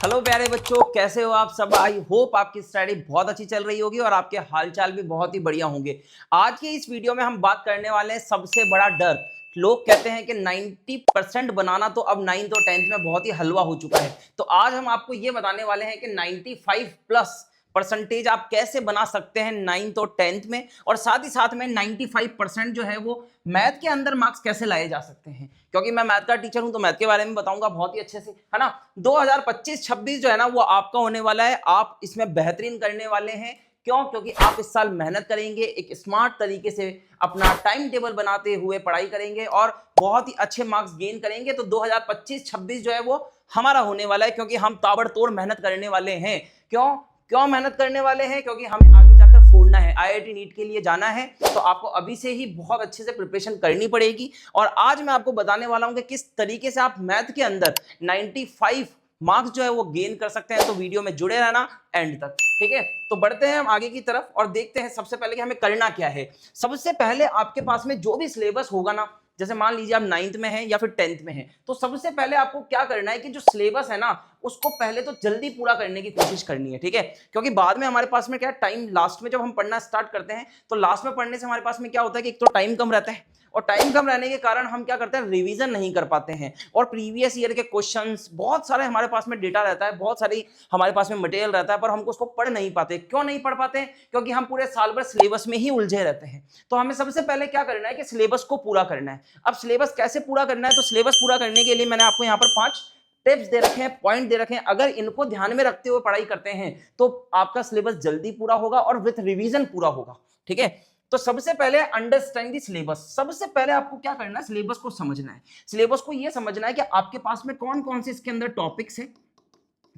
Hello प्यारे बच्चों, कैसे हो आप सब। आई होप आपकी स्टडी बहुत अच्छी चल रही होगी और आपके हालचाल भी बहुत ही बढ़िया होंगे। आज की इस वीडियो में हम बात करने वाले हैं सबसे बड़ा डर। लोग कहते हैं कि 90% बनाना तो अब 9th और 10th में बहुत ही हलवा हो चुका है। तो आज हम आपको ये बताने वाले हैं कि 95+ % आप कैसे बना सकते हैं 9th और 10th में, और साथ ही साथ में 95% जो है वो मैथ के अंदर मार्क्स कैसे लाए जा सकते हैं। क्योंकि मैं मैथ का टीचर हूं तो मैथ के बारे में बताऊंगा बहुत ही अच्छे से, है ना। 2025-26 जो है ना वो आपका होने वाला है। आप इसमें बेहतरीन करने वाले हैं। क्यों? क्योंकि आप इस साल मेहनत करेंगे, एक स्मार्ट तरीके से अपना टाइम टेबल बनाते हुए पढ़ाई करेंगे और बहुत ही अच्छे मार्क्स गेन करेंगे। तो 2025-26 जो है वो हमारा होने वाला है, क्योंकि हम ताबड़तोड़ मेहनत करने वाले हैं। क्यों क्यों मेहनत करने वाले हैं? क्योंकि हमें आगे जाकर फोड़ना है, आईआईटी नीट के लिए जाना है। तो आपको अभी से ही बहुत अच्छे से प्रिपरेशन करनी पड़ेगी। और आज मैं आपको बताने वाला हूं कि किस तरीके से आप मैथ के अंदर 95 मार्क्स जो है वो गेन कर सकते हैं। तो वीडियो में जुड़े रहना एंड तक, ठीक है। तो बढ़ते हैं हम आगे की तरफ और देखते हैं सबसे पहले कि हमें करना क्या है। सबसे पहले आपके पास में जो भी सिलेबस होगा ना, जैसे मान लीजिए आप 9th में हैं या फिर 10th में हैं, तो सबसे पहले आपको क्या करना है कि जो सिलेबस है ना उसको पहले तो जल्दी पूरा करने की कोशिश करनी है, ठीक है। क्योंकि बाद में हमारे पास में क्या टाइम, लास्ट में जब हम पढ़ना स्टार्ट करते हैं तो लास्ट में पढ़ने से हमारे पास में क्या होता है कि एक तो टाइम कम रहता है, और टाइम कम रहने के कारण हम क्या करते हैं, रिवीजन नहीं कर पाते हैं। और प्रीवियस ईयर के क्वेश्चंस बहुत सारे हमारे पास में डेटा रहता है, बहुत सारी हमारे पास में मटेरियल रहता है, पर हमको उसको पढ़ नहीं पाते। क्यों नहीं पढ़ पाते? क्योंकि हम पूरे साल भर सिलेबस में ही उलझे रहते हैं। तो हमें सबसे पहले क्या करना है कि सिलेबस को पूरा करना है। अब सिलेबस कैसे पूरा करना है? तो सिलेबस पूरा करने के लिए मैंने आपको यहाँ पर 5 टिप्स दे रखे हैं, पॉइंट दे रखे हैं। अगर इनको ध्यान में रखते हुए पढ़ाई करते हैं तो आपका सिलेबस जल्दी पूरा होगा और विथ रिवीजन पूरा होगा, ठीक है। तो सबसे पहले अंडरस्टैंड द सिलेबस। सबसे पहले आपको क्या करना है, सिलेबस को समझना है। सिलेबस को यह समझना है कि आपके पास में कौन कौन से इसके अंदर टॉपिक्स है,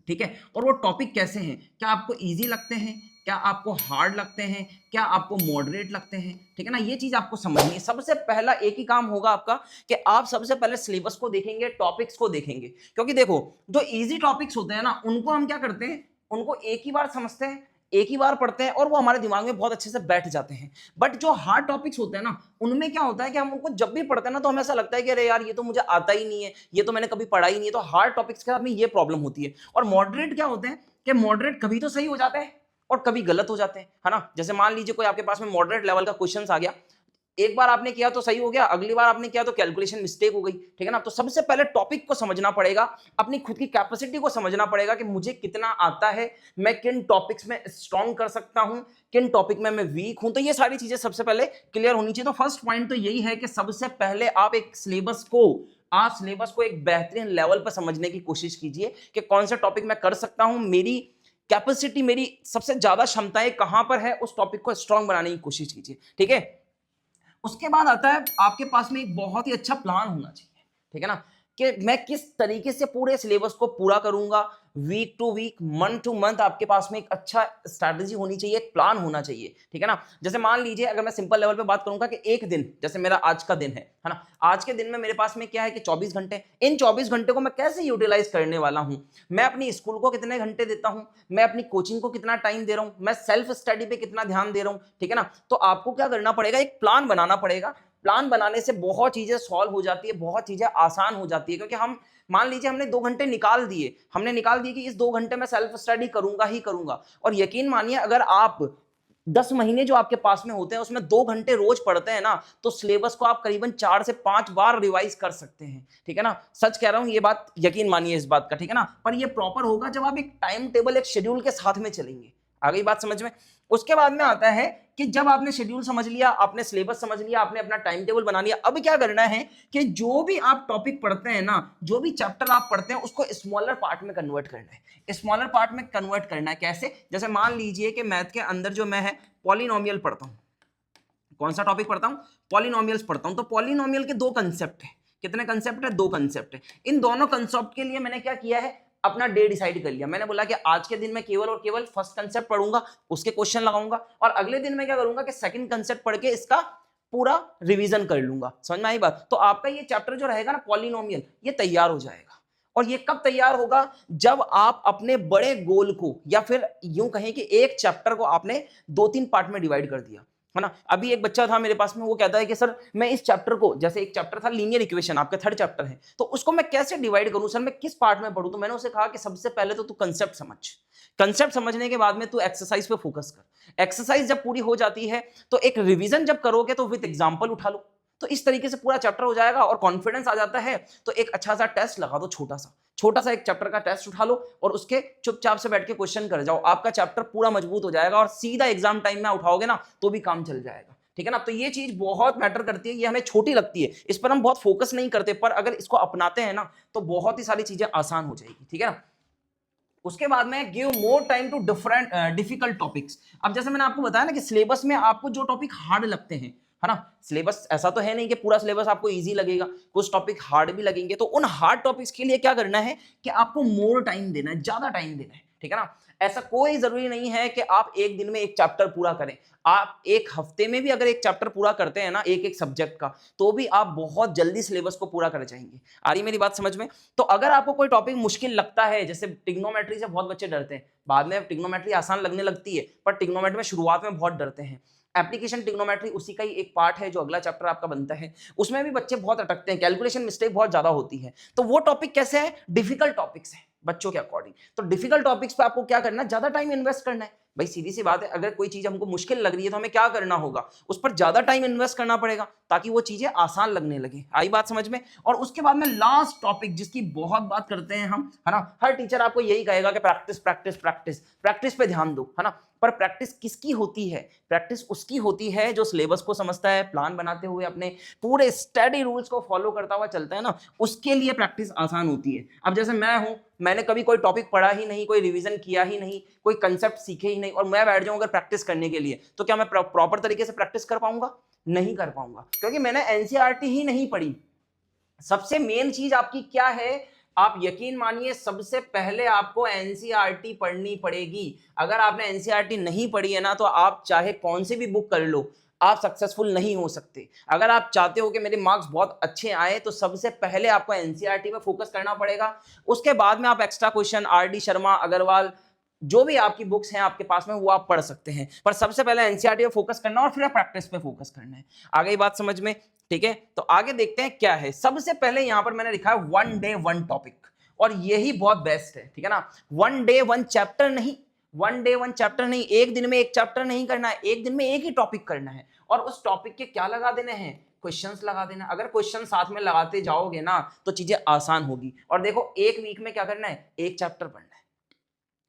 ठीक है, और वो टॉपिक कैसे हैं। क्या आपको इजी लगते हैं, क्या आपको हार्ड लगते हैं, क्या आपको मॉडरेट लगते हैं, ठीक है ना। ये चीज आपको समझनी है। सबसे पहला एक ही काम होगा आपका कि आप सबसे पहले सिलेबस को देखेंगे, टॉपिक्स को देखेंगे। क्योंकि देखो, जो इजी टॉपिक्स होते हैं ना उनको हम क्या करते हैं, उनको एक ही बार समझते हैं, एक ही बार पढ़ते हैं और वो हमारे दिमाग में बहुत अच्छे से बैठ जाते हैं। बट जो हार्ड टॉपिक्स होते हैं ना उनमें क्या होता है कि हम उनको जब भी पढ़ते हैं ना तो हमें ऐसा लगता है कि अरे यार ये तो मुझे आता ही नहीं है, ये तो मैंने कभी पढ़ा ही नहीं है। तो हार्ड टॉपिक्स के साथ में ये प्रॉब्लम होती है। और मॉडरेट क्या होते हैं कि मॉडरेट कभी तो सही हो जाते हैं और कभी गलत हो जाते हैं, है ना। जैसे मान लीजिए कोई आपके पास में मॉडरेट लेवल का क्वेश्चन आ गया, एक बार आपने किया तो सही हो गया, अगली बार आपने किया तो कैलकुलेशन मिस्टेक हो गई, ठीक है ना। तो सबसे पहले टॉपिक को समझना पड़ेगा, अपनी खुद की कैपेसिटी को समझना पड़ेगा कि मुझे कितना आता है, मैं किन टॉपिक्स में स्ट्रॉन्ग कर सकता हूं, किन टॉपिक में मैं वीक हूं। तो ये सारी चीजें सबसे पहले क्लियर होनी चाहिए। तो फर्स्ट पॉइंट तो यही है कि सबसे पहले आप सिलेबस को एक बेहतरीन लेवल पर समझने की कोशिश कीजिए कि कौन सा टॉपिक मैं कर सकता हूं, मेरी कैपेसिटी, मेरी सबसे ज्यादा क्षमताएं कहां पर है, उस टॉपिक को स्ट्रॉन्ग बनाने की कोशिश कीजिए, ठीक है। उसके बाद आता है आपके पास में एक बहुत ही अच्छा प्लान होना चाहिए, ठीक है ना, कि मैं किस तरीके से पूरे सिलेबस को पूरा करूंगा। Week to week, month to month आपके पास में एक अच्छा स्ट्रैटेजी होनी चाहिए, एक प्लान होना चाहिए, ठीक है ना। जैसे मान लीजिए अगर मैं सिंपल लेवल पे बात करूंगा कि एक दिन, जैसे मेरा आज का दिन है ना, आज के दिन में मेरे पास में क्या है कि 24 घंटे। इन 24 घंटे को मैं कैसे यूटिलाइज करने वाला हूं, मैं अपनी स्कूल को कितने घंटे देता हूं, मैं अपनी कोचिंग को कितना टाइम दे रहा हूं, मैं सेल्फ स्टडी पे कितना ध्यान दे रहा हूं, ठीक है ना। तो आपको क्या करना पड़ेगा, एक प्लान बनाना पड़ेगा। प्लान बनाने से बहुत चीजें सॉल्व हो जाती है, बहुत चीजें आसान हो जाती है। क्योंकि हम मान लीजिए हमने 2 घंटे निकाल दिए, हमने निकाल दिए कि इस 2 घंटे में सेल्फ स्टडी करूंगा ही करूंगा। और यकीन मानिए अगर आप 10 महीने जो आपके पास में होते हैं उसमें 2 घंटे रोज पढ़ते हैं ना, तो सिलेबस को आप करीबन 4 से 5 बार रिवाइज कर सकते हैं, ठीक है ना। सच कह रहा हूं, ये बात यकीन मानिए इस बात का, ठीक है ना। पर ये प्रॉपर होगा जब आप एक टाइम टेबल, एक शेड्यूल के साथ में चलेंगे। आ गई बात समझ में। उसके बाद में आता है कि जब आपने शेड्यूल समझ लिया, आपने सिलेबस समझ लिया, आपने अपना टाइम टेबल बना लिया, अब क्या करना है कि जो भी आप टॉपिक पढ़ते हैं ना, जो भी चैप्टर आप पढ़ते हैं उसको स्मॉलर पार्ट में कन्वर्ट करना है। स्मॉलर पार्ट में कन्वर्ट करना है कैसे? जैसे मान लीजिए कि मैथ के अंदर जो मैं है पॉलिनोमियल पढ़ता हूं। कौन सा टॉपिक पढ़ता हूं? पॉलिनोमियल्स पढ़ता हूं। तो पॉलिनोमियल के 2 कंसेप्ट है। कितने कंसेप्ट है? 2 कंसेप्ट है। इन दोनों कंसेप्ट के लिए मैंने क्या किया है, अपना डे डिसाइड कर लिया। मैंने बोला कि आज के दिन मैं केवल और केवल फर्स्ट कंसेप्ट पढ़ूंगा, उसके क्वेश्चन लगाऊंगा, और अगले दिन मैं क्या करूंगा कि सेकंड कंसेप्ट पढ़ के इसका पूरा रिवीजन कर लूंगा। समझ में आई बात? तो आपका ये चैप्टर जो रहेगा ना पॉलिनोमियल, ये तैयार हो जाएगा। और ये कब तैयार होगा? जब आप अपने बड़े गोल को, या फिर यूं कहें कि एक चैप्टर को आपने 2-3 पार्ट में डिवाइड कर दिया। है ना। अभी एक बच्चा था मेरे पास में, वो कहता है कि सर मैं इस चैप्टर को, जैसे एक चैप्टर था लीनियर इक्वेशन, आपका 3rd चैप्टर है, तो उसको मैं कैसे डिवाइड करूं सर, मैं किस पार्ट में पढ़ूं। तो मैंने उसे कहा कि सबसे पहले तो तू कंसेप्ट समझ, कंसेप्ट समझने के बाद में तू एक्सरसाइज पे फोकस कर। एक्सरसाइज जब पूरी हो जाती है तो एक रिवीजन जब करोगे तो विद एग्जांपल उठा लो, तो इस तरीके से पूरा चैप्टर हो जाएगा और कॉन्फिडेंस आ जाता है। तो एक अच्छा सा टेस्ट लगा दो, छोटा सा एक चैप्टर का टेस्ट उठा लो और उसके चुपचाप से बैठ के क्वेश्चन कर जाओ, आपका चैप्टर पूरा मजबूत हो जाएगा और सीधा एग्जाम टाइम में उठाओगे ना तो भी काम चल जाएगा, ठीक है ना। तो ये चीज बहुत मैटर करती है, ये हमें छोटी लगती है, इस पर हम बहुत फोकस नहीं करते, पर अगर इसको अपनाते हैं ना तो बहुत ही सारी चीजें आसान हो जाएगी, ठीक है ना। उसके बाद में give more time to different difficult topics. अब जैसे मैंने आपको बताया ना कि सिलेबस में आपको जो टॉपिक हार्ड लगते हैं, है ना, सिलेबस ऐसा तो है नहीं कि पूरा सिलेबस आपको इजी लगेगा, कुछ टॉपिक हार्ड भी लगेंगे। तो उन हार्ड टॉपिक्स के लिए क्या करना है कि आपको मोर टाइम देना है, ज्यादा टाइम देना है, ठीक है ना। ऐसा कोई जरूरी नहीं है कि आप एक दिन में एक चैप्टर पूरा करें, आप एक हफ्ते में भी अगर एक चैप्टर पूरा करते हैं ना एक एक सब्जेक्ट का, तो भी आप बहुत जल्दी सिलेबस को पूरा कर जाएंगे। आ रही मेरी बात समझ में। तो अगर आपको कोई टॉपिक मुश्किल लगता है, जैसे ट्रिग्नोमेट्री से बहुत बच्चे डरते हैं, बाद में ट्रिग्नोमेट्री आसान लगने लगती है, पर ट्रिग्नोमेट्री में शुरुआत में बहुत डरते हैं। एप्लीकेशन ट्रिग्नोमेट्री उसी का ही एक पार्ट है जो अगला चैप्टर आपका बनता है, उसमें भी बच्चे बहुत अटकते हैं, कैलकुलेशन मिस्टेक बहुत ज्यादा होती है। तो वो टॉपिक कैसे है, डिफिकल्ट टॉपिक्स है बच्चों के अकॉर्डिंग। तो डिफिकल्ट टॉपिक्स पे आपको क्या करना है, ज्यादा टाइम इन्वेस्ट करना है। भाई सीधी सी बात है, अगर कोई चीज हमको मुश्किल लग रही है तो हमें क्या करना होगा, उस पर ज्यादा टाइम इन्वेस्ट करना पड़ेगा ताकि वो चीजें आसान लगने लगे। आई बात समझ में। और उसके बाद में लास्ट टॉपिक जिसकी बहुत बात करते हैं हम, है ना, हर टीचर आपको यही कहेगा कि प्रैक्टिस प्रैक्टिस प्रैक्टिस, प्रैक्टिस पे ध्यान दो, है ना। पर प्रैक्टिस किसकी होती है, प्रैक्टिस उसकी होती है जो सिलेबस को समझता है, प्लान बनाते हुए अपने पूरे स्टडी रूल्स को फॉलो करता हुआ चलता है ना, उसके लिए प्रैक्टिस आसान होती है। अब जैसे मैं हूं, मैंने कभी कोई टॉपिक पढ़ा ही नहीं, कोई रिवीजन किया ही नहीं, कोई कंसेप्ट सीखे ही नहीं, और मैं बैठ जाऊं अगर प्रैक्टिस करने के लिए, तो क्या मैं प्रॉपर तरीके से प्रैक्टिस कर पाऊंगा, नहीं कर पाऊंगा, क्योंकि मैंने एनसीईआरटी ही नहीं पढ़ी। सबसे मेन चीज आपकी क्या है, आप यकीन मानिए सबसे पहले आपको एनसीईआरटी पढ़नी पड़ेगी। अगर आपने एनसीईआरटी नहीं पढ़ी है ना, तो आप चाहे कौन सी भी बुक कर लो, आप सक्सेसफुल नहीं हो सकते। अगर आप चाहते हो कि मेरे मार्क्स बहुत अच्छे आए, तो सबसे पहले आपको एनसीईआरटी पे फोकस करना पड़ेगा। उसके बाद में आप एक्स्ट्रा क्वेश्चन आरडी शर्मा, अग्रवाल, जो भी आपकी बुक्स हैं आपके पास में, वो आप पढ़ सकते हैं, पर सबसे पहले एनसीईआरटी पे फोकस करना और फिर प्रैक्टिस पे फोकस करना है। आ गई बात समझ में, ठीक है। तो आगे देखते हैं क्या है। सबसे पहले यहां पर मैंने लिखा है 1 डे 1 टॉपिक, और यही बहुत बेस्ट है, ठीक है ना। 1 डे 1 चैप्टर नहीं, 1 डे 1 चैप्टर नहीं, एक दिन में एक चैप्टर नहीं करना है, एक दिन में एक ही टॉपिक करना है, और उस टॉपिक के क्या लगा देने हैं, क्वेश्चंस लगा देना। अगर क्वेश्चन साथ में लगाते जाओगे ना तो चीजें आसान होगी। और देखो एक वीक में क्या करना है, एक चैप्टर पढ़ना है,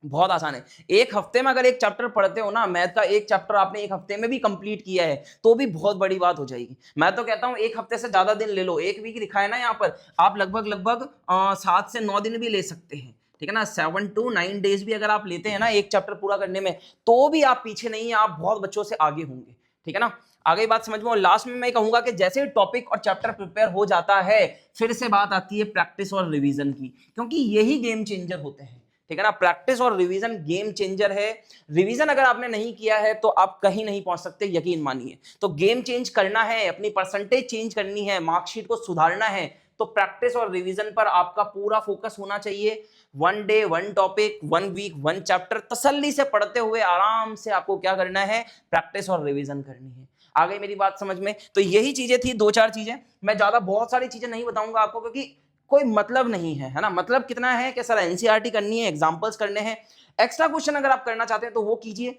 बहुत आसान है। एक हफ्ते में अगर एक चैप्टर पढ़ते हो ना, मैथ का एक चैप्टर आपने एक हफ्ते में भी कंप्लीट किया है, तो भी बहुत बड़ी बात हो जाएगी। मैं तो कहता हूं एक हफ्ते से ज्यादा दिन ले लो, एक वीक लिखा है ना यहाँ पर, आप लगभग 7 से 9 दिन भी ले सकते हैं, ठीक है ना। 7 to 9 डेज भी अगर आप लेते हैं ना एक चैप्टर पूरा करने में, तो भी आप पीछे नहीं है, आप बहुत बच्चों से आगे होंगे, ठीक है ना। आगे बात समझ में। और लास्ट में मैं कहूंगा कि जैसे ही टॉपिक और चैप्टर प्रिपेयर हो जाता है, फिर से बात आती है प्रैक्टिस और रिवीजन की, क्योंकि यही गेम चेंजर होते हैं, ठीक है ना। प्रैक्टिस और रिवीजन गेम चेंजर है। रिवीजन अगर आपने नहीं किया है तो आप कहीं नहीं पहुंच सकते, यकीन मानिए। तो गेम चेंज करना है, अपनी परसेंटेज चेंज करनी है, मार्कशीट को सुधारना है, तो प्रैक्टिस और रिवीजन पर आपका पूरा फोकस होना चाहिए। 1 डे 1 टॉपिक, 1 वीक 1 चैप्टर, तसल्ली से पढ़ते हुए आराम से आपको क्या करना है, प्रैक्टिस और रिवीजन करनी है। आ गई मेरी बात समझ में। तो यही चीजें थी, 2-4 चीजें। मैं ज्यादा बहुत सारी चीजें नहीं बताऊंगा आपको, क्योंकि कोई मतलब नहीं है ना। मतलब कितना है कि सर एनसीईआरटी करनी है, एग्जांपल्स करने हैं। एक्स्ट्रा क्वेश्चन अगर आप करना चाहते हैं तो वो कीजिए,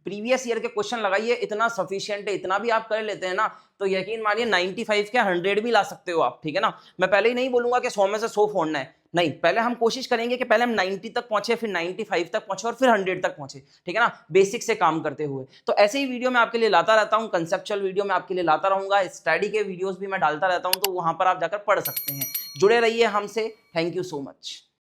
प्रीवियस ईयर के क्वेश्चन लगाइए, इतना सफिशिएंट है, इतना भी आप कर लेते हैं ना, तो यकीन मानिए 95 के 100 भी ला सकते हो आप, ठीक है ना। मैं पहले ही नहीं बोलूंगा कि 100 में से 100 फोड़ना है, नहीं, पहले हम कोशिश करेंगे कि पहले हम 90 तक पहुंचे, फिर 95 तक पहुंचे, और फिर 100 तक पहुंचे, ठीक है ना, बेसिक से काम करते हुए। तो ऐसे ही वीडियो मैं आपके लिए लाता रहता हूं, कंसेप्चुअल वीडियो मैं आपके लिए लाता रहूंगा, स्टडी के वीडियोस भी मैं डालता रहता हूं, तो वहां पर आप जाकर पढ़ सकते हैं। जुड़े रहिए हमसे। Thank you so much.